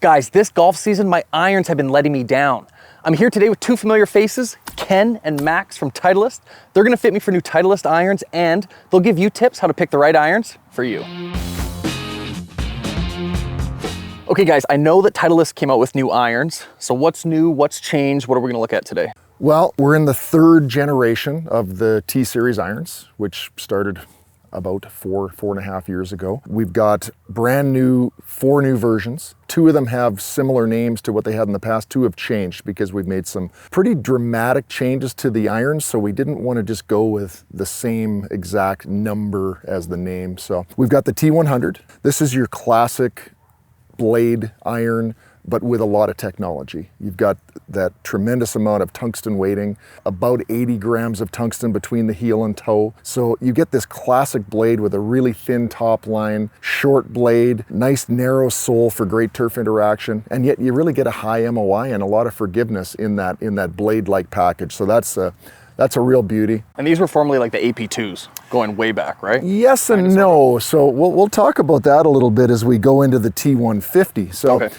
Guys, this golf season, my irons have been letting me down. I'm here today with two familiar faces, Ken and Max from Titleist. They're gonna fit me for new Titleist irons, and they'll give you tips how to pick the right irons for you. Okay guys, I know that Titleist came out with new irons. So what's new, what's changed, what are we gonna look at today? Well, we're in the third generation of the T Series Irons, which started about four and a half years ago. We've got brand new, 4 new versions. 2 of them have similar names to what they had in the past. 2 have changed because we've made some pretty dramatic changes to the irons, so we didn't want to just go with the same exact number as the name. So we've got the T100. This is your classic blade iron, but with a lot of technology. You've got that tremendous amount of tungsten weighting, about 80 grams of tungsten between the heel and toe. So you get this classic blade with a really thin top line, short blade, nice narrow sole for great turf interaction, and yet you really get a high MOI and a lot of forgiveness in that blade-like package. So that's a real beauty. And these were formerly like the AP2s, going way back, right? Yes and no. So we'll talk about that a little bit as we go into the T150. So. Okay.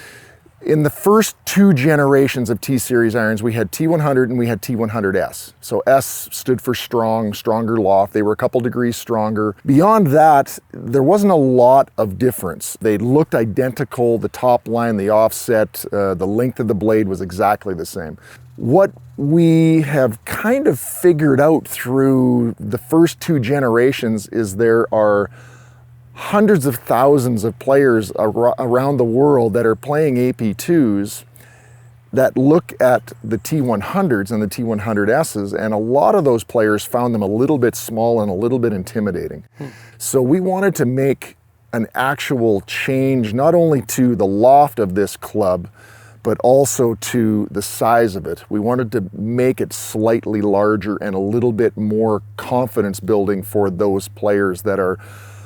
In the first 2 generations of T Series irons, we had T100 and we had T100S. So S stood for strong, stronger loft. They were a couple degrees stronger. Beyond that, there wasn't a lot of difference. They looked identical. The top line, the offset, the length of the blade was exactly the same. What we have kind of figured out through the first 2 generations is there are hundreds of thousands of players around the world that are playing AP2s that look at the T100s and the T100Ss, and a lot of those players found them a little bit small and a little bit intimidating. So we wanted to make an actual change, not only to the loft of this club, but also to the size of it. We wanted to make it slightly larger and a little bit more confidence building for those players that are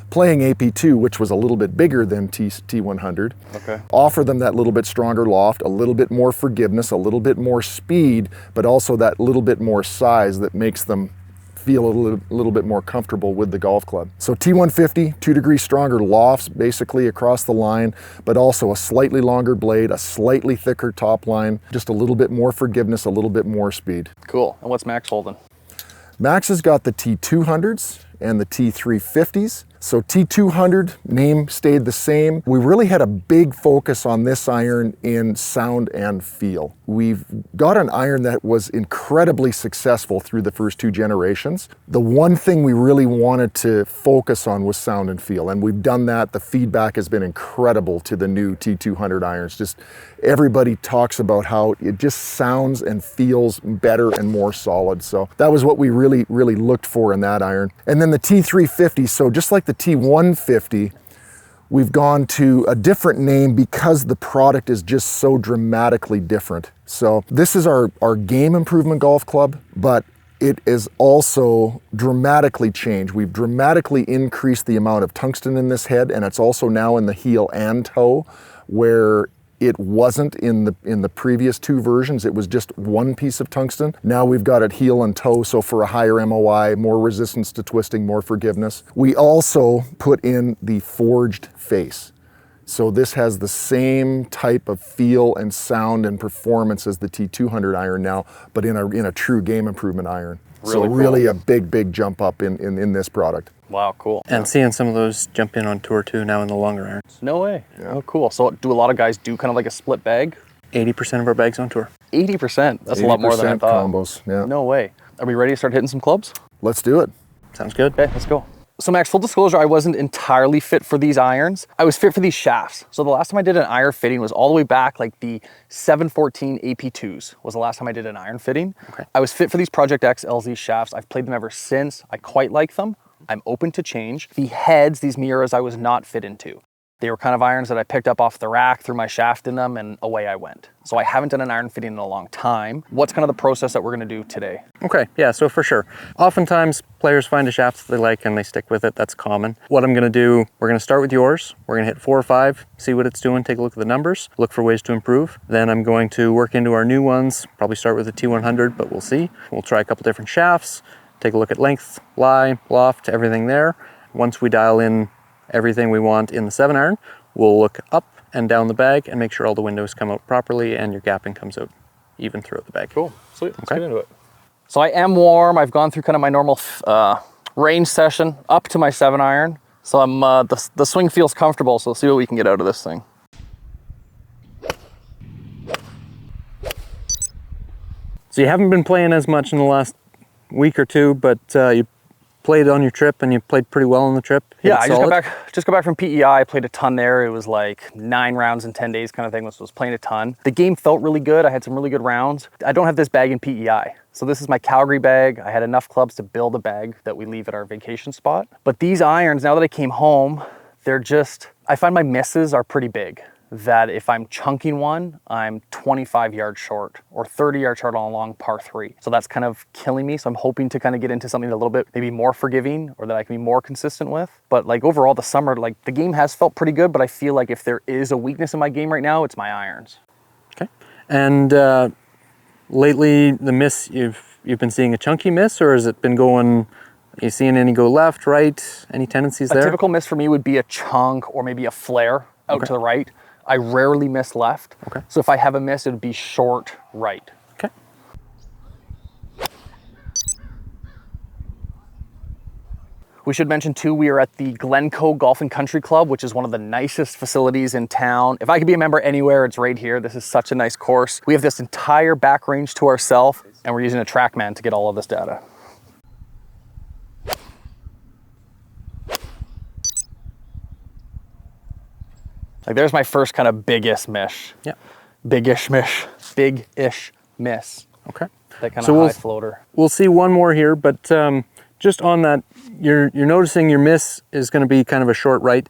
playing AP2, which was a little bit bigger than T100. Okay. Offer them that little bit stronger loft, a little bit more forgiveness, a little bit more speed, but also that little bit more size that makes them feel a little bit more comfortable with the golf club. So T150, 2 degrees stronger lofts basically across the line, but also a slightly longer blade, a slightly thicker top line, just a little bit more forgiveness, a little bit more speed. Cool. And what's Max holding? Max has got the T200s and the T350s. So T200, name stayed the same. We really had a big focus on this iron in sound and feel. We've got an iron that was incredibly successful through the first 2 generations. The one thing we really wanted to focus on was sound and feel, and we've done that. The feedback has been incredible to the new T200 irons. Just everybody talks about how it just sounds and feels better and more solid. So that was what we really looked for in that iron. And then the T350, so just like the T150, we've gone to a different name because the product is just so dramatically different. So this is our game improvement golf club, but it is also dramatically changed. We've dramatically increased the amount of tungsten in this head, and it's also now in the heel and toe, where it wasn't in the previous 2 versions. It was just 1 piece of tungsten. Now we've got it heel and toe, so for a higher MOI, more resistance to twisting, more forgiveness. We also put in the forged face. So this has the same type of feel and sound and performance as the T200 iron now, but in a true game improvement iron. Really so cool. Really a big jump up in this product. Wow, cool. And seeing some of those jump in on tour too now in the longer irons. No way. Yeah. Oh, cool. So do a lot of guys do kind of like a split bag? 80% of our bags on tour. 80%? That's a lot more than I thought. Combos, yeah. No way. Are we ready to start hitting some clubs? Let's do it. Sounds good. Okay, let's go. So Max, full disclosure, I wasn't entirely fit for these irons. I was fit for these shafts. So the last time I did an iron fitting was all the way back, like the 714 AP2s was the last time I did an iron fitting. Okay. I was fit for these Project X LZ shafts. I've played them ever since. I quite like them. I'm open to change. The heads, these Miuras, I was not fit into. They were kind of irons that I picked up off the rack, threw my shaft in them, and away I went. So I haven't done an iron fitting in a long time. What's kind of the process that we're gonna do today? Okay, yeah, so for sure. Oftentimes players find a shaft that they like and they stick with it. That's common. What I'm gonna do, we're gonna start with yours. We're gonna hit 4 or 5, see what it's doing, take a look at the numbers, look for ways to improve. Then I'm going to work into our new ones, probably start with the T100, but we'll see. We'll try a couple different shafts, take a look at length, lie, loft, everything there. Once we dial in everything we want in the 7-iron, we'll look up and down the bag, and make sure all the windows come out properly and your gapping comes out even throughout the bag. Cool, sweet, let's get into it. So I am warm. I've gone through kind of my normal range session up to my 7-iron. So I'm the swing feels comfortable, so let's see what we can get out of this thing. So you haven't been playing as much in the last week or two, but you played on your trip and you played pretty well on the trip. Yeah, I just got back from PEI. I played a ton there. It was like 9 rounds in 10 days kind of thing. So I was playing a ton. The game felt really good. I had some really good rounds. I don't have this bag in PEI. So this is my Calgary bag. I had enough clubs to build a bag that we leave at our vacation spot. But these irons, now that I came home, they're just, I find my misses are pretty big. That if I'm chunking one, I'm 25 yards short or 30 yards short on a long par 3. So that's kind of killing me. So I'm hoping to kind of get into something a little bit maybe more forgiving or that I can be more consistent with. But like overall the summer, like the game has felt pretty good, but I feel like if there is a weakness in my game right now, it's my irons. Okay. And lately the miss, you've been seeing a chunky miss, or has it been going, are you seeing any go left, right, any tendencies there? A typical miss for me would be a chunk or maybe a flare out to the right. I rarely miss left. Okay. So if I have a miss, it would be short right. Okay. We should mention too, we are at the Glencoe Golf and Country Club, which is one of the nicest facilities in town. If I could be a member anywhere, it's right here. This is such a nice course. We have this entire back range to ourselves, and we're using a TrackMan to get all of this data. Like there's my first kind of biggest miss. Yeah. Big-ish miss. Big-ish miss. Okay. That kind of high floater. We'll see one more here, but just on that, you're noticing your miss is going to be kind of a short right.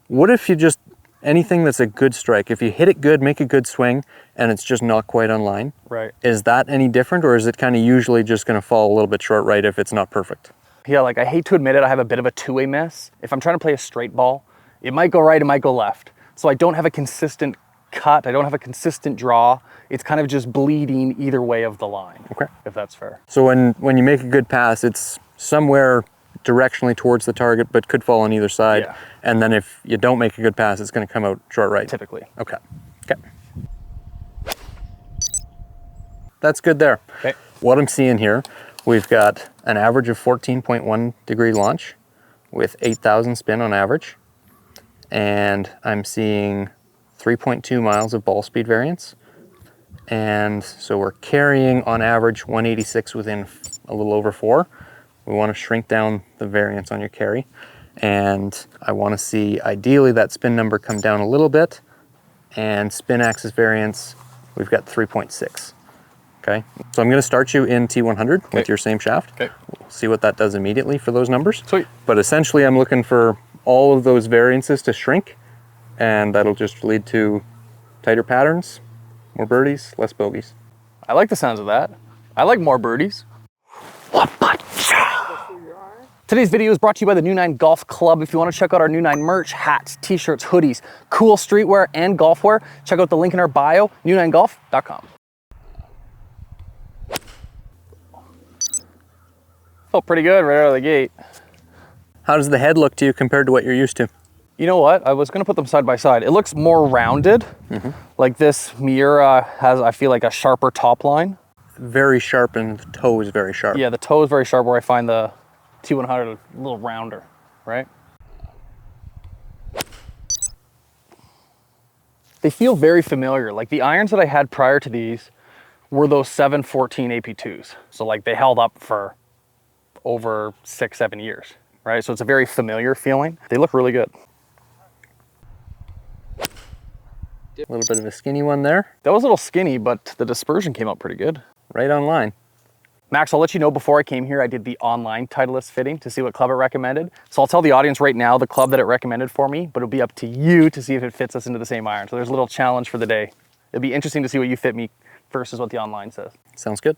What if you just, anything that's a good strike, if you hit it good, make a good swing, and it's just not quite on line, right? Is that any different, or is it kind of usually just going to fall a little bit short right if it's not perfect? Yeah, like I hate to admit it, I have a bit of a two-way miss. If I'm trying to play a straight ball, it might go right, it might go left. So I don't have a consistent cut, I don't have a consistent draw. It's kind of just bleeding either way of the line, okay, if that's fair. So when you make a good pass, it's somewhere directionally towards the target, but could fall on either side. Yeah. And then if you don't make a good pass, it's going to come out short right. Typically. Okay. Okay. That's good there. Okay. What I'm seeing here, we've got an average of 14.1 degree launch with 8,000 spin on average. And I'm seeing 3.2 miles of ball speed variance. And so we're carrying on average 186 within a little over 4. We want to shrink down the variance on your carry. And I want to see ideally that spin number come down a little bit, and spin axis variance, we've got 3.6. Okay, so I'm going to start you in T100 with your same shaft. Okay. We'll see what that does immediately for those numbers. Sweet. But essentially I'm looking for all of those variances to shrink, and that'll just lead to tighter patterns, more birdies, less bogeys. I like the sounds of that. I like more birdies. Today's video is brought to you by the New 9 Golf Club. If you want to check out our New 9 merch, hats, t-shirts, hoodies, cool streetwear, and golf wear, check out the link in our bio, new9golf.com. Felt pretty good right out of the gate. How does the head look to you compared to what you're used to? You know what? I was going to put them side by side. It looks more rounded. Like this Miura has, I feel like, a sharper top line. Very sharp, and the toe is very sharp. Yeah, the toe is very sharp, where I find the T100 a little rounder, right? They feel very familiar. Like the irons that I had prior to these were those 714 AP2s. So like they held up for over 6-7 years, right? So it's a very familiar feeling. They look really good. A little bit of a skinny one there. That was a little skinny, but the dispersion came out pretty good. Right on line. Max, I'll let you know, before I came here, I did the online Titleist fitting to see what club it recommended. So I'll tell the audience right now the club that it recommended for me, but it'll be up to you to see if it fits us into the same iron. So there's a little challenge for the day. It'll be interesting to see what you fit me versus what the online says. Sounds good.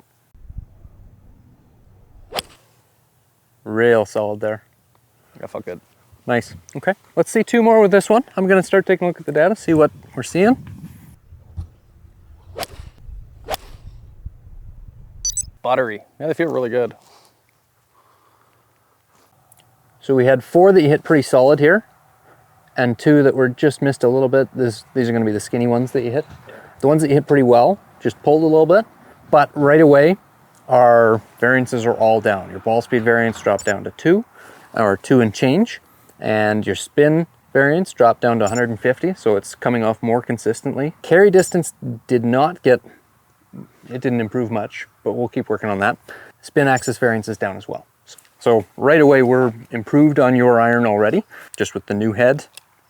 Real solid there. That felt good. Nice. Okay, let's see 2 more with this one. I'm going to start taking a look at the data, see what we're seeing. Buttery. Yeah, they feel really good. So we had 4 that you hit pretty solid here, and two that were just missed a little bit. These are going to be the skinny ones that you hit. The ones that you hit pretty well, just pulled a little bit, but right away, our variances are all down. Your ball speed variance dropped down to 2, or 2 and change, and your spin variance dropped down to 150, so it's coming off more consistently. Carry distance didn't improve much, but we'll keep working on that. Spin axis variance is down as well. So right away, we're improved on your iron already, just with the new head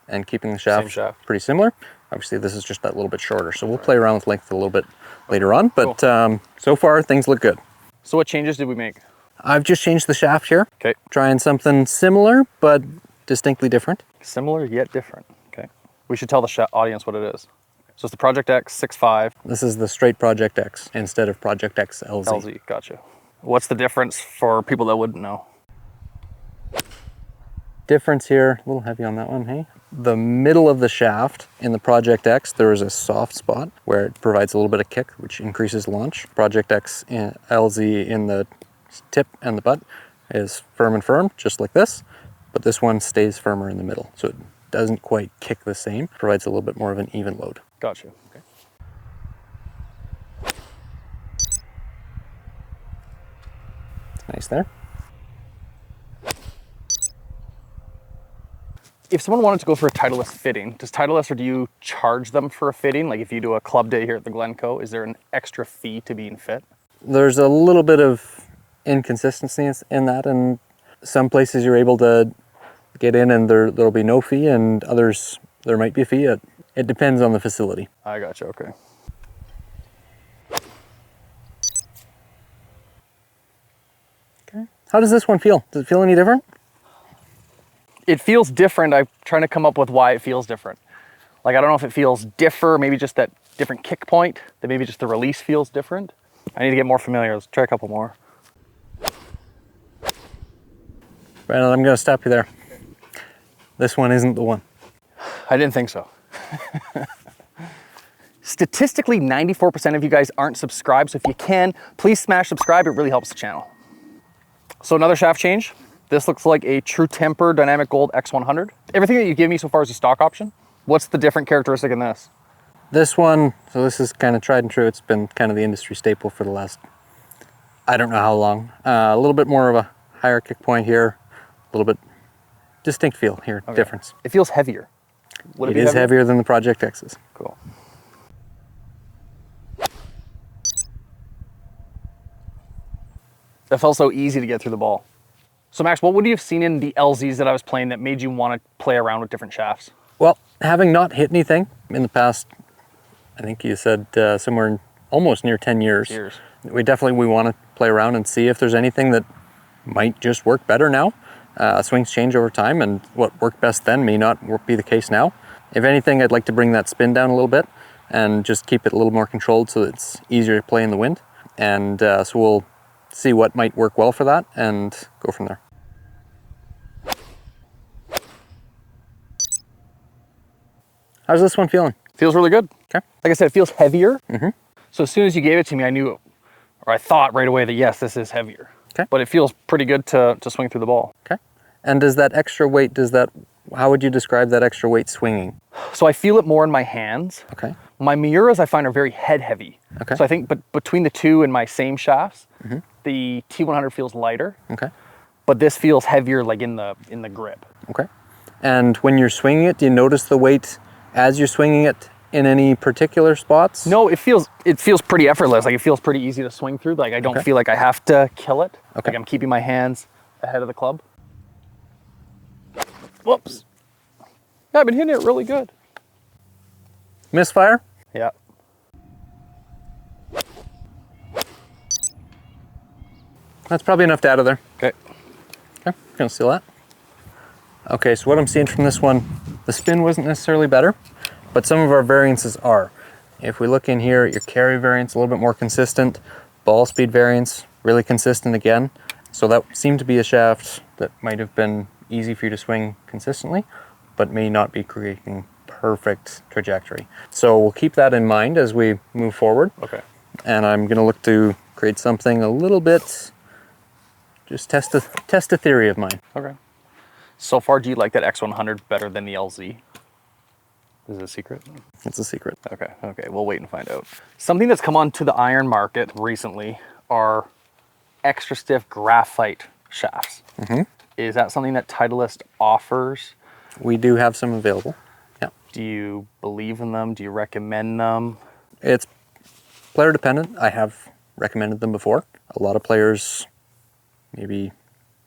and keeping the shaft pretty similar. Obviously, this is just that little bit shorter, so we'll play around with length a little bit later on, but cool. So far, things look good. So what changes did we make? I've just changed the shaft here. Okay. Trying something similar, but distinctly different. Similar yet different. Okay. We should tell the audience what it is. So it's the Project X 6.5. This is the straight Project X instead of Project X LZ. LZ, gotcha. What's the difference for people that wouldn't know? Difference here, a little heavy on that one, hey? The middle of the shaft in the Project X, there is a soft spot where it provides a little bit of kick, which increases launch. Project X in LZ in the tip and the butt is firm and firm, just like this, but this one stays firmer in the middle, so it doesn't quite kick the same, provides a little bit more of an even load. Gotcha. Okay. Nice there. If someone wanted to go for a Titleist fitting, does Titleist, or do you charge them for a fitting? Like if you do a club day here at the Glencoe, is there an extra fee to being fit? There's a little bit of inconsistency in that, and some places you're able to get in and there'll be no fee, and others there might be a fee. It depends on the facility. I gotcha, okay. Okay. How does this one feel? Does it feel any different? It feels different. I'm trying to come up with why it feels different. Like, I don't know if it feels maybe just that different kick point, that maybe just the release feels different. I need to get more familiar. Let's try a couple more. Brandon, I'm gonna stop you there. This one isn't the one. I didn't think so. Statistically, 94% of you guys aren't subscribed, so if you can, please smash subscribe. It really helps the channel. So another shaft change. This looks like a True Temper Dynamic Gold X100. Everything that you give me so far is a stock option. What's the different characteristic in this? This one, so this is kind of tried and true. It's been kind of the industry staple for the last, I don't know how long. A little bit more of a higher kick point here, a little bit distinct feel here, okay. Difference. It feels heavier. Would it be heavier than the Project X's. Cool. That felt so easy to get through the ball. So Max, what would you have seen in the LZs that I was playing that made you want to play around with different shafts? Well, having not hit anything in the past, I think you said somewhere almost near 10 years. We want to play around and see if there's anything that might just work better now. Swings change over time, and what worked best then may not be the case now. If anything, I'd like to bring that spin down a little bit and just keep it a little more controlled so that it's easier to play in the wind. And so we'll see what might work well for that and go from there. How's this one feeling? Feels really good. Okay. Like I said, it feels heavier. Mm-hmm. So as soon as you gave it to me, I knew, or I thought right away that yes, this is heavier. Okay. But it feels pretty good to swing through the ball. Okay. And does that extra weight, how would you describe that extra weight swinging? So I feel it more in my hands. Okay. My Miuras I find are very head heavy. Okay. So I think between the two and my same shafts, mm-hmm. the T100 feels lighter. Okay. But this feels heavier, like in the grip. Okay. And when you're swinging it, do you notice the weight as you're swinging it in any particular spots? No, it feels pretty effortless. Like it feels pretty easy to swing through. Like I don't feel like I have to kill it. Okay. Like I'm keeping my hands ahead of the club. Whoops. Yeah, I've been hitting it really good. Misfire? Yeah. That's probably enough data there. Okay. Okay, gonna seal that. Okay, so what I'm seeing from this one, the spin wasn't necessarily better, but some of our variances are. If we look in here at your carry variance, a little bit more consistent, ball speed variance, really consistent again. So that seemed to be a shaft that might have been easy for you to swing consistently, but may not be creating perfect trajectory. So we'll keep that in mind as we move forward. Okay. And I'm gonna look to create something a little bit, just test a theory of mine. Okay. So far, do you like that X100 better than the LZ? Is it a secret? It's a secret. Okay, okay, we'll wait and find out. Something that's come onto the iron market recently are extra stiff graphite shafts. Is that something that Titleist offers? We do have some available. Yeah. Do you believe in them? Do you recommend them? It's player dependent. I have recommended them before. A lot of players maybe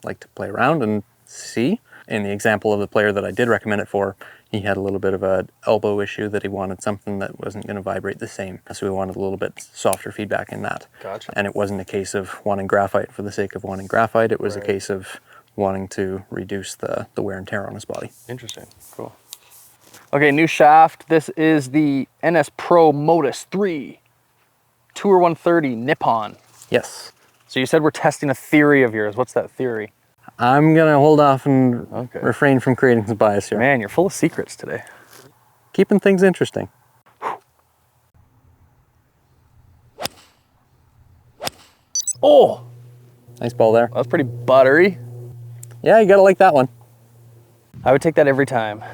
like to play around and see. In the example of the player that I did recommend it for, he had a little bit of an elbow issue that he wanted something that wasn't going to vibrate the same. So we wanted a little bit softer feedback in that. Gotcha. And it wasn't a case of wanting graphite for the sake of wanting graphite. It was a case of wanting to reduce the wear and tear on his body. Interesting, cool. Okay, new shaft. This is the NS Pro Modus 3 Tour 130 Nippon. Yes. So you said we're testing a theory of yours. What's that theory? I'm going to hold off and refrain from creating some bias here. Man, you're full of secrets today. Keeping things interesting. Oh, Nice ball there. that's pretty buttery. Yeah, you got to like that one. I would take that every time.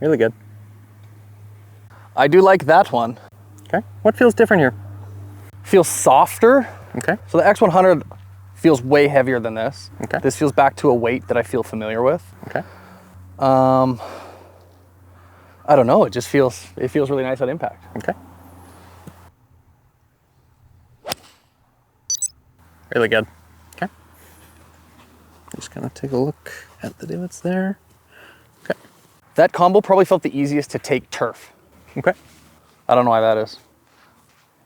Really good. I do like that one. Okay. What feels different here? Feels softer. Okay. So the X100 feels way heavier than this. Okay. This feels back to a weight that I feel familiar with. Okay. I don't know, it feels really nice on impact. Okay. Really good. Okay. Just gonna take a look at the divots there. Okay. That combo probably felt the easiest to take turf. Okay. I don't know why that is.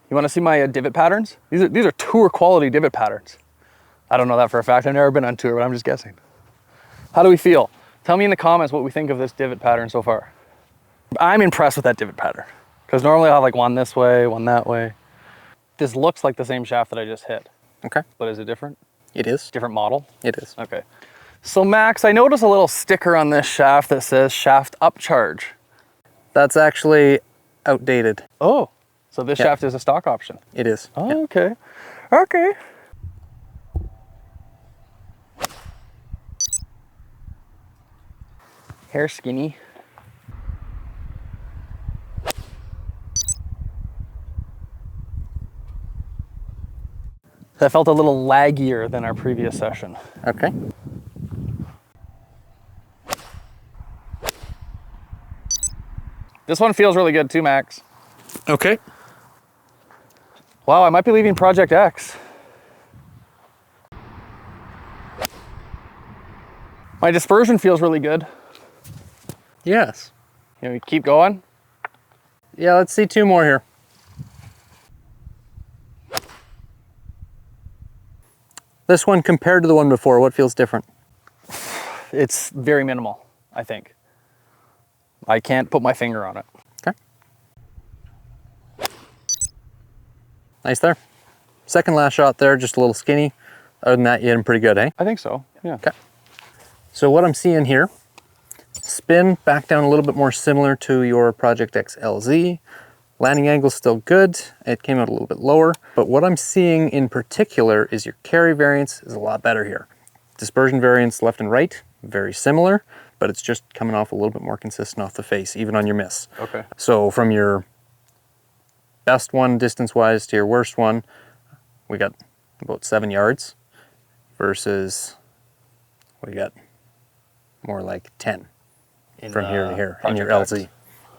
You want to see my divot patterns? These are tour quality divot patterns. I don't know that for a fact. I've never been on tour, but I'm just guessing. How do we feel? Tell me in the comments what we think of this divot pattern so far. I'm impressed with that divot pattern because normally I'll have like one this way, one that way. This looks like the same shaft that I just hit. Okay. But is it different? It is. Different model? It is. Okay. So Max, I noticed a little sticker on this shaft that says shaft upcharge. That's actually outdated. Oh, so this shaft is a stock option. It is. Oh, Yeah. okay. Okay. Hair skinny. That felt a little laggier than our previous session. Okay. This one feels really good too, Max. Okay. Wow, I might be leaving Project X. My dispersion feels really good. Yes. Can we keep going? Yeah, let's see two more here. This one compared to the one before, what feels different? It's very minimal, I think. I can't put my finger on it. Okay. Nice there. Second last shot there, just a little skinny. Other than that, you hit him pretty good, eh? I think so, yeah. Okay. So what I'm seeing here, spin back down a little bit more similar to your Project X LZ. Landing angle still good. It came out a little bit lower, but what I'm seeing in particular is your carry variance is a lot better here. Dispersion variance left and right, very similar, but it's just coming off a little bit more consistent off the face, even on your miss. Okay. So from your best one distance-wise to your worst one, we got about 7 yards versus we got more like 10 from here to here in your LZ.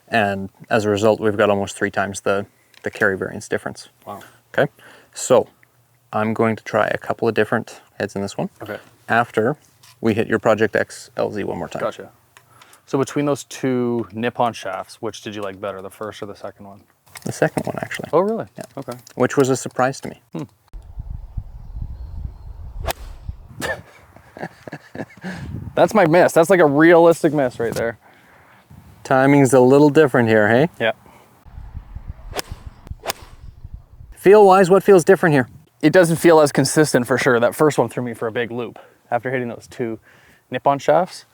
And as a result, we've got almost 3 times the carry variance difference. Wow. Okay, so I'm going to try a couple of different heads in this one. Okay. After we hit your Project X LZ one more time. Gotcha. So between those two Nippon shafts, which did you like better, the first or the second one? The second one, actually. Oh, really? Yeah. Okay. Which was a surprise to me. That's my miss. That's like a realistic miss right there. Timing's a little different here, hey? Yeah. Feel-wise, what feels different here? It doesn't feel as consistent for sure. That first one threw me for a big loop. After hitting those two Nippon shafts,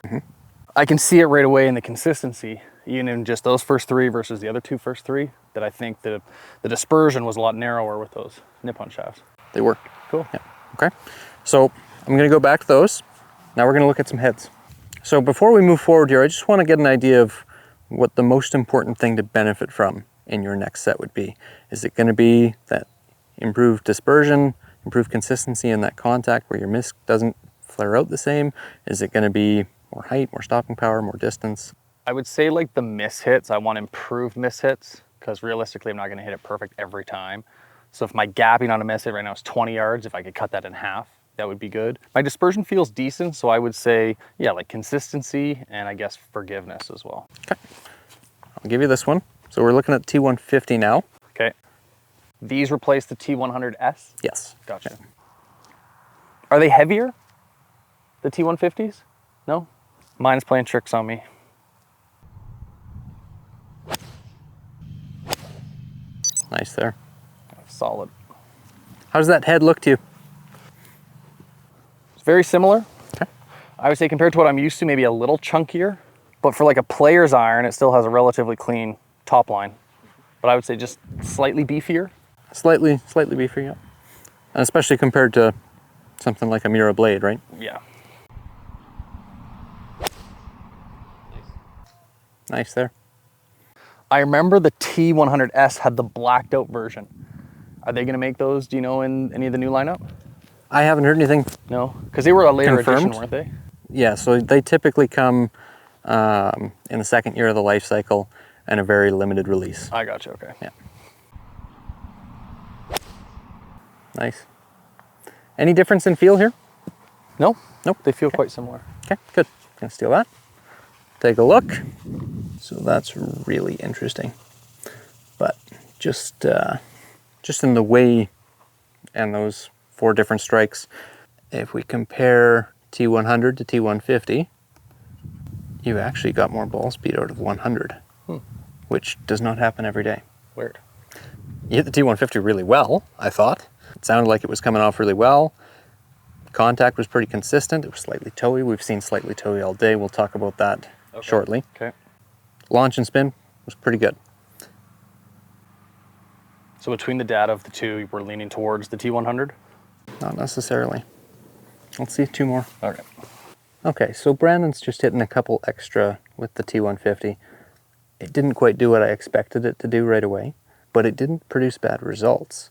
I can see it right away in the consistency, even in just those first 3 versus the other 2 first 3, that I think the dispersion was a lot narrower with those Nippon shafts. They worked. Cool. Yeah. Okay. So I'm gonna go back to those. Now we're gonna look at some heads. So before we move forward here, I just wanna get an idea of what the most important thing to benefit from in your next set would be. Is it gonna be that improved dispersion, improved consistency in that contact where your miss doesn't flare out the same? Is it gonna be more height, more stopping power, more distance? I would say like the miss hits, I want improved miss hits because realistically I'm not gonna hit it perfect every time. So if my gapping on a miss hit right now is 20 yards, if I could cut that in half, that would be good. My dispersion feels decent, so I would say, yeah, like consistency and I guess forgiveness as well. Okay, I'll give you this one. So we're looking at T150 now. Okay. These replace the T100S? Yes. Gotcha. Yeah. Are they heavier, the T150s? No? Mine's playing tricks on me. Nice there. Solid. How does that head look to you? It's very similar. Okay. I would say compared to what I'm used to, maybe a little chunkier, but for like a player's iron, it still has a relatively clean top line. But I would say just slightly beefier. Slightly beefier, yeah. And especially compared to something like a Mira blade, right? Yeah. Nice there. I remember the T100S had the blacked out version. Are they gonna make those, do you know, in any of the new lineup? I haven't heard anything. No, because they were a later Confirmed? edition, weren't they? Yeah, so they typically come in the second year of the life cycle and a very limited release. I got you, okay. Yeah. Nice. Any difference in feel here? No? Nope. They feel quite similar. Okay, good. Gonna steal that. Take a look. So that's really interesting. But just in the way and those 4 different strikes, if we compare T100 to T150, you actually got more ball speed out of 100, which does not happen every day. Weird. You hit the T150 really well, I thought. It sounded like it was coming off really well. Contact was pretty consistent. It was slightly toey. We've seen slightly toey all day. We'll talk about that shortly. Okay. Launch and spin was pretty good. So between the data of the two, we're leaning towards the T100? Not necessarily. Let's see 2 more. Okay. Okay, so Brandon's just hitting a couple extra with the T150. It didn't quite do what I expected it to do right away, but it didn't produce bad results.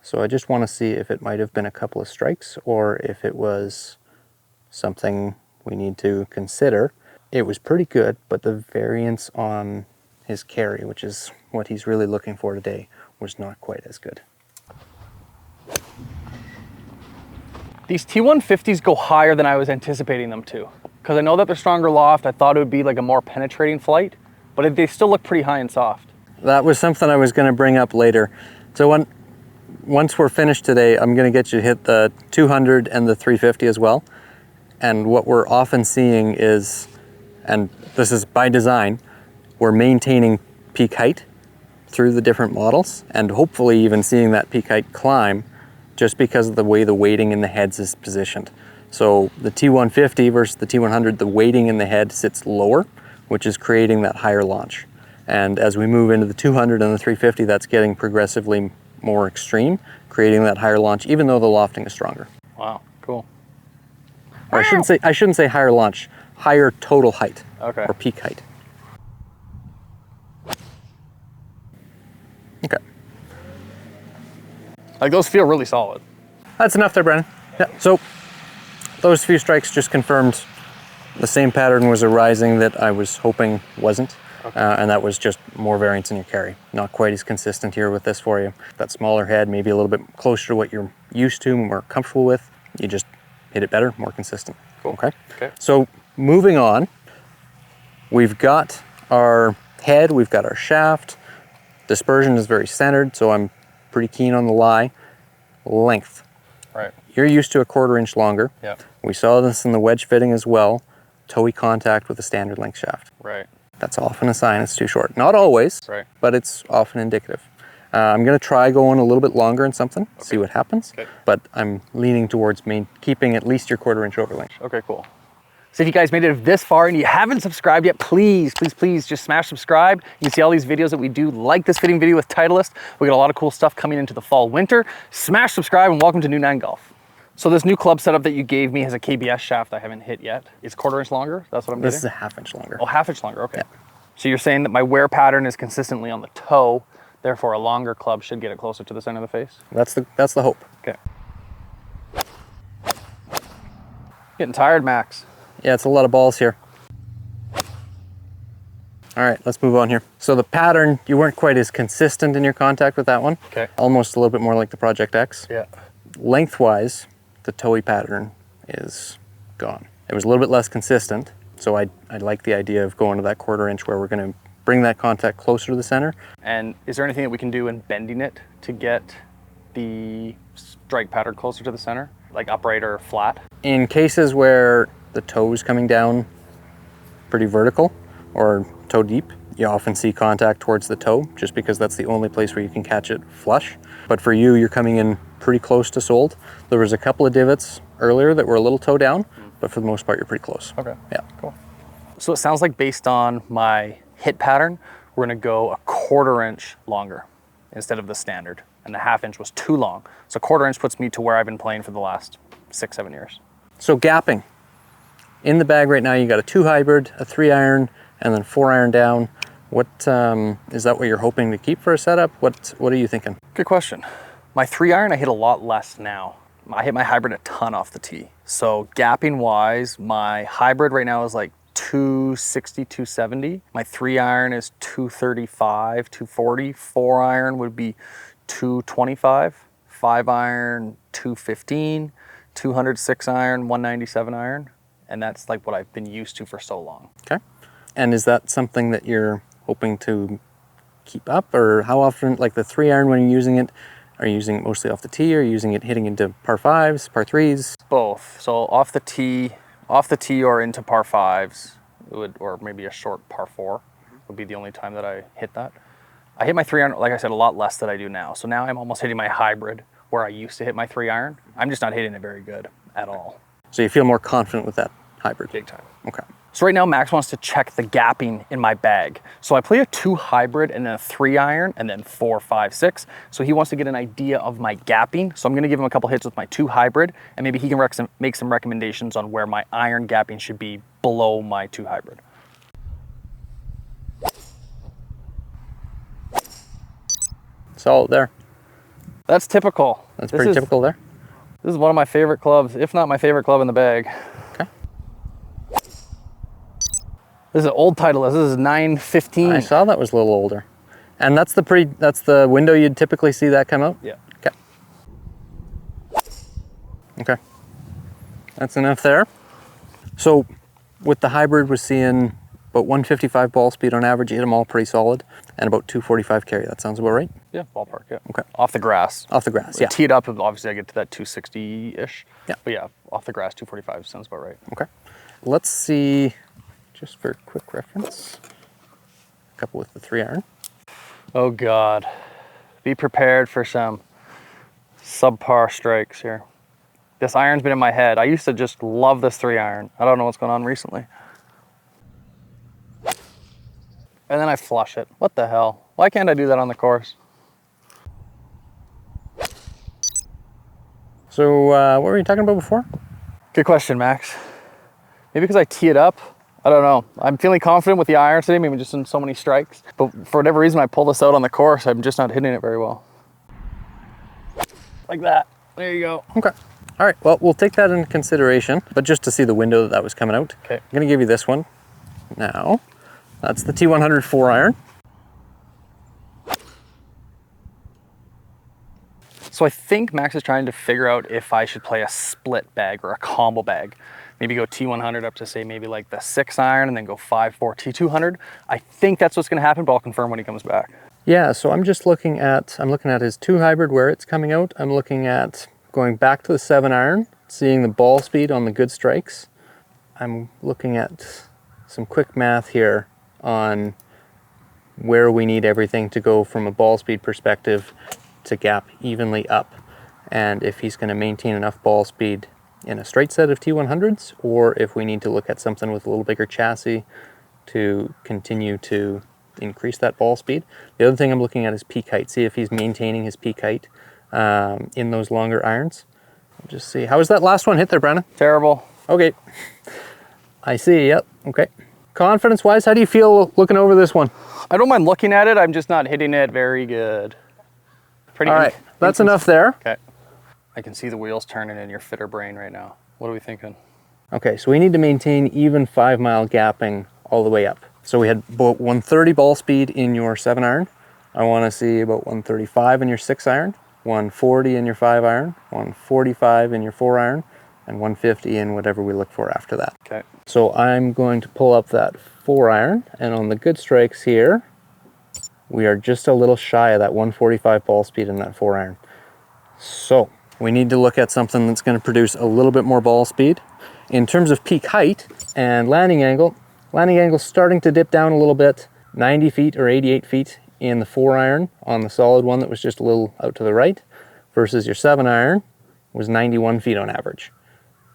So I just want to see if it might have been a couple of strikes or if it was something we need to consider. It was pretty good, but the variance on his carry, which is what he's really looking for today, was not quite as good. These T150s go higher than I was anticipating them to. Because I know that they're stronger loft. I thought it would be like a more penetrating flight, but they still look pretty high and soft. That was something I was going to bring up later. So once we're finished today, I'm going to get you to hit the 200 and the 350 as well. And what we're often seeing is, and this is by design, we're maintaining peak height through the different models and hopefully even seeing that peak height climb just because of the way the weighting in the heads is positioned. So the T150 versus the T100, the weighting in the head sits lower, which is creating that higher launch. And as we move into the 200 and the 350, that's getting progressively more extreme, creating that higher launch, even though the lofting is stronger. Wow, cool. Or I shouldn't say higher launch, higher total height, Okay. or peak height. Okay. Like those feel really solid. That's enough there, Brennan. Yeah, so those few strikes just confirmed the same pattern was arising that I was hoping wasn't. Okay. And that was just more variance in your carry. Not quite as consistent here with this for you. That smaller head, maybe a little bit closer to what you're used to, more comfortable with. You just hit it better, more consistent. Cool. Okay. Okay. So moving on, we've got our head, we've got our shaft. Dispersion is very centered, so I'm pretty keen on the lie. Length. Right. You're used to a 1/4 inch longer. Yeah. We saw this in the wedge fitting as well. Toey contact with a standard length shaft. Right. That's often a sign it's too short. Not always, Right. but it's often indicative. I'm going to try going a little bit longer in something, see what happens. Okay. But I'm leaning towards keeping at least your 1/4 inch overlength. Okay, cool. So if you guys made it this far and you haven't subscribed yet, please, please, please just smash subscribe. You can see all these videos that we do, like this fitting video with Titleist. We got a lot of cool stuff coming into the fall, winter. Smash subscribe and welcome to New 9 Golf. So this new club setup that you gave me has a KBS shaft I haven't hit yet. It's 1/4 inch longer, that's what I'm This getting? is a 1/2 inch longer. Oh, 1/2 inch longer, okay. Yeah. So you're saying that my wear pattern is consistently on the toe, therefore a longer club should get it closer to the center of the face? That's the hope. Okay. Getting tired, Max. Yeah, it's a lot of balls here. All right, let's move on here. So the pattern, you weren't quite as consistent in your contact with that one. Okay. Almost a little bit more like the Project X. Yeah. Lengthwise, the toey pattern is gone. It was a little bit less consistent, so I like the idea of going to that 1/4 inch where we're gonna bring that contact closer to the center. And is there anything that we can do in bending it to get the strike pattern closer to the center? Like upright or flat? In cases where the toe is coming down pretty vertical or toe deep, you often see contact towards the toe just because that's the only place where you can catch it flush. But for you, you're coming in pretty close to soled. There was a couple of divots earlier that were a little toe down, but for the most part, you're pretty close. Okay. Yeah. Cool. So it sounds like based on my hit pattern, we're gonna go a 1/4 inch longer instead of the standard. And the 1/2 inch was too long. So 1/4 inch puts me to where I've been playing for the last 6, 7 years. So gapping. In the bag right now, you got a 2 hybrid, a 3 iron, and then 4 iron down. What is that what you're hoping to keep for a setup? What are you thinking? Good question. My 3 iron, I hit a lot less now. I hit my hybrid a ton off the tee. So gapping wise, my hybrid right now is like 260, 270. My 3 iron is 235, 240. 4 iron would be 225. 5 iron, 215. 200 6 iron, 197 iron. And that's like what I've been used to for so long. Okay. And is that something that you're hoping to keep up, or how often, like the 3 iron when you're using it, are you using it mostly off the tee, or are you using it hitting into par 5s, par 3s? Both. So off the tee or into par 5s, or maybe a short par 4 would be the only time that I hit that. I hit my 3 iron, like I said, a lot less than I do now. So now I'm almost hitting my hybrid where I used to hit my 3 iron. I'm just not hitting it very good at all. So you feel more confident with that hybrid? Big time. Okay. So right now Max wants to check the gapping in my bag. So I play a 2 hybrid and then a 3 iron and then 4, 5, 6. So he wants to get an idea of my gapping. So I'm gonna give him a couple hits with my 2 hybrid, and maybe he can make some recommendations on where my iron gapping should be below my 2 hybrid. Solid there. That's typical. That's pretty typical there. This is one of my favorite clubs, if not my favorite club in the bag. Okay. This is an old Titleist. This is 915. I saw that was a little older. And that's the window you'd typically see that come out? Yeah. Okay. Okay. That's enough there. So with the hybrid, we're seeing about 155 ball speed on average. You hit them all pretty solid, and about 245 carry. That sounds about right? Yeah, ballpark, yeah. Okay. Off the grass. Off the grass, yeah. Tee it up, obviously I get to that 260-ish. Yeah. But yeah, off the grass, 245 sounds about right. Okay. Let's see, just for quick reference, a couple with the 3 iron. Oh God. Be prepared for some subpar strikes here. This iron's been in my head. I used to just love this 3 iron. I don't know what's going on recently. And then I flush it. What the hell? Why can't I do that on the course? So what were you talking about before? Good question, Max. Maybe because I tee it up. I don't know. I'm feeling confident with the iron today, maybe just in so many strikes. But for whatever reason, I pull this out on the course. I'm just not hitting it very well. Like that. There you go. Okay. All right, well, we'll take that into consideration, but just to see the window that was coming out. Okay. I'm gonna give you this one now. That's the T100 4 iron. So I think Max is trying to figure out if I should play a split bag or a combo bag. Maybe go T100 up to say maybe like the 6 iron and then go 5-4 T200. I think that's what's gonna happen, but I'll confirm when he comes back. Yeah, so I'm looking at his 2 hybrid where it's coming out. I'm looking at going back to the 7 iron, seeing the ball speed on the good strikes. I'm looking at some quick math here on where we need everything to go from a ball speed perspective to gap evenly up, and if he's going to maintain enough ball speed in a straight set of T100s, or if we need to look at something with a little bigger chassis to continue to increase that ball speed. The other thing I'm looking at is peak height. See if he's maintaining his peak height in those longer irons. Just see. How was that last one hit there, Brandon? Terrible. Okay. I see, yep, okay. Confidence-wise, how do you feel looking over this one? I don't mind looking at it, I'm just not hitting it very good. All right, that's enough there. Okay. I can see the wheels turning in your fitter brain right now. What are we thinking? Okay, so we need to maintain even 5-mile gapping all the way up. So we had about 130 ball speed in your 7-iron. I want to see about 135 in your 6-iron, 140 in your 5-iron, 145 in your 4-iron, and 150 in whatever we look for after that. Okay. So I'm going to pull up that 4-iron, and on the good strikes here, we are just a little shy of that 145 ball speed in that 4-iron. So we need to look at something that's going to produce a little bit more ball speed. In terms of peak height and landing angle is starting to dip down a little bit, 90 feet or 88 feet in the 4-iron on the solid one that was just a little out to the right, versus your 7-iron was 91 feet on average.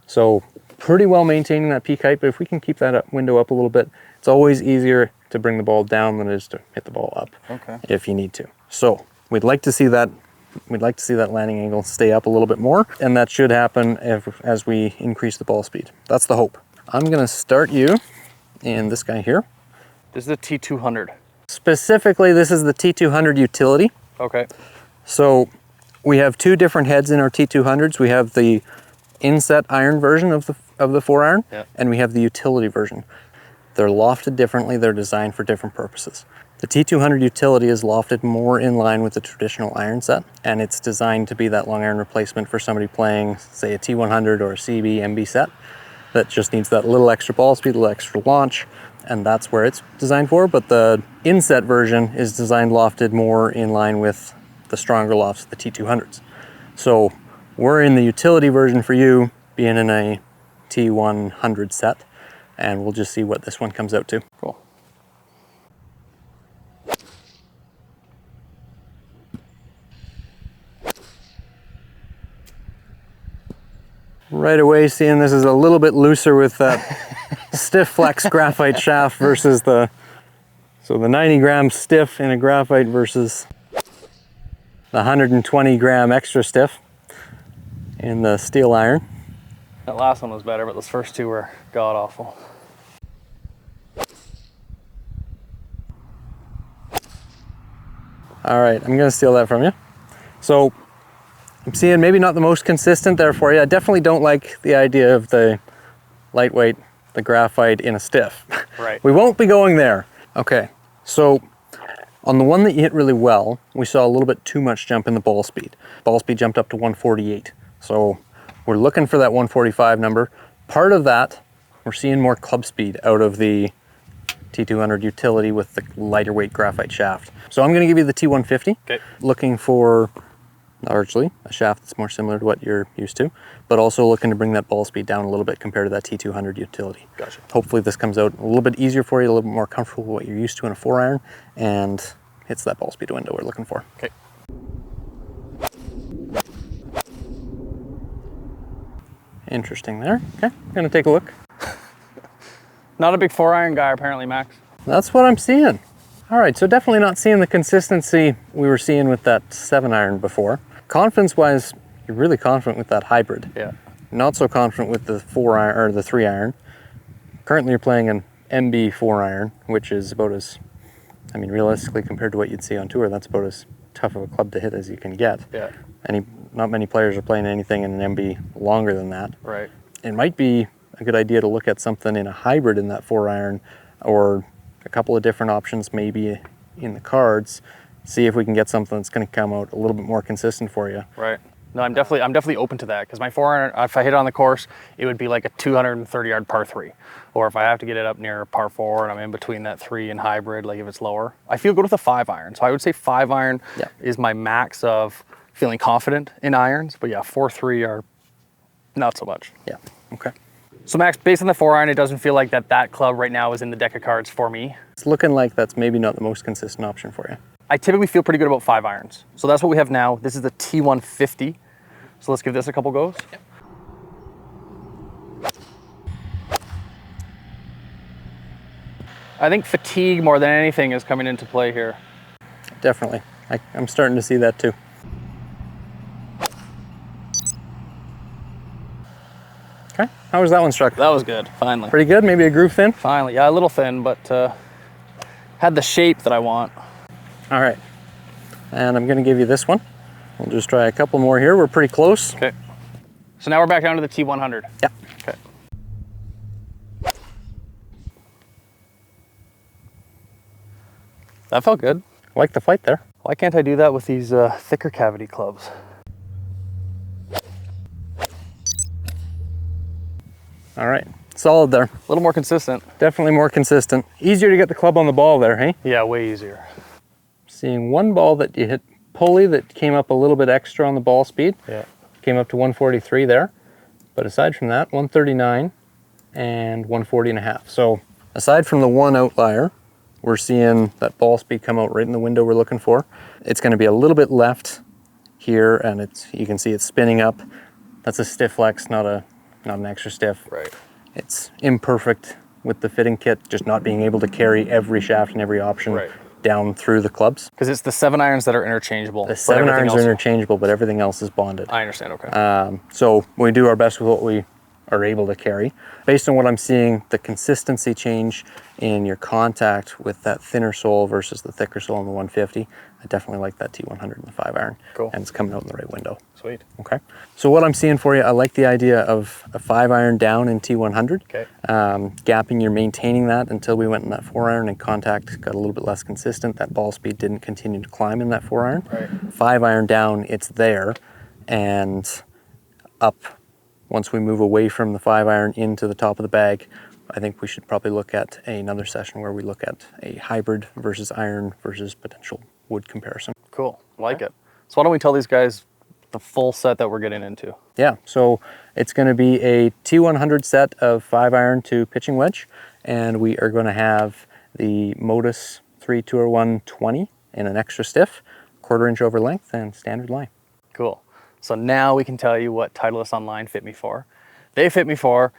So pretty well maintaining that peak height, but if we can keep that window up a little bit, it's always easier to bring the ball down than it is to hit the ball up. Okay. If you need to. So we'd like to see that landing angle stay up a little bit more, and that should happen as we increase the ball speed. That's the hope. I'm gonna start you in this guy here. This is the T200. Specifically, this is the T200 utility. Okay. So we have two different heads in our T200s. We have the inset iron version of the 4-iron, yeah, and we have the utility version. They're lofted differently, they're designed for different purposes. The T200 utility is lofted more in line with the traditional iron set, and it's designed to be that long iron replacement for somebody playing, say, a T100 or a CB, MB set that just needs that little extra ball speed, a little extra launch, and that's where it's designed for. But the inset version is designed lofted more in line with the stronger lofts of the T200s. So we're in the utility version for you, being in a T100 set, and we'll just see what this one comes out to. Cool. Right away, seeing this is a little bit looser with that stiff flex graphite shaft versus the 90 gram stiff in a graphite versus the 120 gram extra stiff in the steel iron. That last one was better, but those first two were god awful. All right, I'm gonna steal that from you. So I'm seeing maybe not the most consistent there for you. I definitely don't like the idea of the lightweight, the graphite in a stiff. Right. We won't be going there. Okay, so on the one that you hit really well, we saw a little bit too much jump in the ball speed. Ball speed jumped up to 148. So we're looking for that 145 number. Part of that, we're seeing more club speed out of the T200 utility with the lighter weight graphite shaft. So I'm gonna give you the T150. Okay. Looking for largely a shaft that's more similar to what you're used to, but also looking to bring that ball speed down a little bit compared to that T200 utility. Gotcha. Hopefully this comes out a little bit easier for you, a little bit more comfortable with what you're used to in a 4-iron, and hits that ball speed window we're looking for. Okay. Interesting there. Okay, I'm gonna take a look. Not a big 4-iron guy apparently, Max. That's what I'm seeing. All right, so definitely not seeing the consistency we were seeing with that 7-iron before. Confidence-wise, you're really confident with that hybrid. Yeah. Not so confident with the 4-iron or the 3-iron. Currently you're playing an MB 4-iron, which is about as, I mean, realistically compared to what you'd see on tour, that's about as tough of a club to hit as you can get. Yeah. Not many players are playing anything in an MB longer than that. Right. It might be a good idea to look at something in a hybrid in that 4-iron, or a couple of different options maybe in the cards, see if we can get something that's going to come out a little bit more consistent for you. Right. No, I'm definitely open to that, because my 4-iron, if I hit it on the course, it would be like a 230-yard par 3. Or if I have to get it up near par 4 and I'm in between that 3 and hybrid, like if it's lower, I feel good with a 5-iron. So I would say 5-iron is my max of feeling confident in irons. But yeah, 4-3 are not so much. Yeah. Okay. So Max, based on the 4-iron, it doesn't feel like that club right now is in the deck of cards for me. It's looking like that's maybe not the most consistent option for you. I typically feel pretty good about 5-irons. So that's what we have now. This is the T150. So let's give this a couple goes. Yep. I think fatigue more than anything is coming into play here. Definitely. I'm starting to see that too. How was that one struck? That was good, finally. Pretty good, maybe a groove thin? Finally, yeah, a little thin, but had the shape that I want. All right, and I'm gonna give you this one. We'll just try a couple more here. We're pretty close. Okay. So now we're back down to the T100. Yeah. Okay. That felt good. Like the fight there. Why can't I do that with these thicker cavity clubs? All right, solid there. A little more consistent. Definitely more consistent. Easier to get the club on the ball there, hey? Yeah, way easier. Seeing one ball that you hit pulley that came up a little bit extra on the ball speed. Yeah. Came up to 143 there. But aside from that, 139 and 140 and a half. So aside from the one outlier, we're seeing that ball speed come out right in the window we're looking for. It's going to be a little bit left here, and you can see it's spinning up. That's a stiff flex, not an extra stiff. Right. It's imperfect with the fitting kit, just not being able to carry every shaft and every option down through the clubs. Because it's the 7 irons that are interchangeable. The 7 irons are interchangeable, but everything else is bonded. I understand, okay. So we do our best with what we are able to carry. Based on what I'm seeing, the consistency change in your contact with that thinner sole versus the thicker sole in the 150, I definitely like that T100 and the 5 iron. Cool. And it's coming out in the right window. Sweet. Okay. So what I'm seeing for you, I like the idea of a 5 iron down in T100. Okay. Gapping, you're maintaining that until we went in that 4 iron, and contact got a little bit less consistent. That ball speed didn't continue to climb in that 4 iron. Right. 5 iron down, it's there, and up. Once we move away from the 5 iron into the top of the bag, I think we should probably look at another session where we look at a hybrid versus iron versus potential wood comparison. Cool, like it. So why don't we tell these guys the full set that we're getting into? Yeah, so it's going to be a T100 set of 5 iron to pitching wedge, and we are going to have the Modus 32120 in an extra stiff, 1/4 inch over length, and standard line. Cool. So now we can tell you what Titleist Online fit me for. They fit me for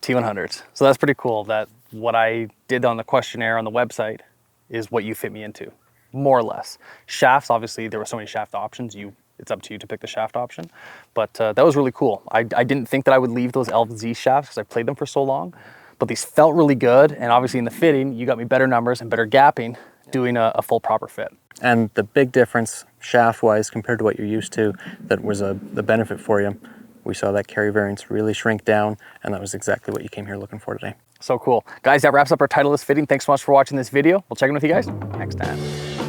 T100s. So that's pretty cool that what I did on the questionnaire on the website is what you fit me into, more or less. Shafts, obviously, there were so many shaft options. It's up to you to pick the shaft option. But that was really cool. I didn't think that I would leave those LZ shafts because I played them for so long. But these felt really good. And obviously in the fitting, you got me better numbers and better gapping doing a full proper fit. And the big difference shaft-wise compared to what you're used to that was the benefit for you, we saw that carry variance really shrink down, and that was exactly what you came here looking for today. So cool. Guys, that wraps up our Titleist fitting. Thanks so much for watching this video. We'll check in with you guys next time.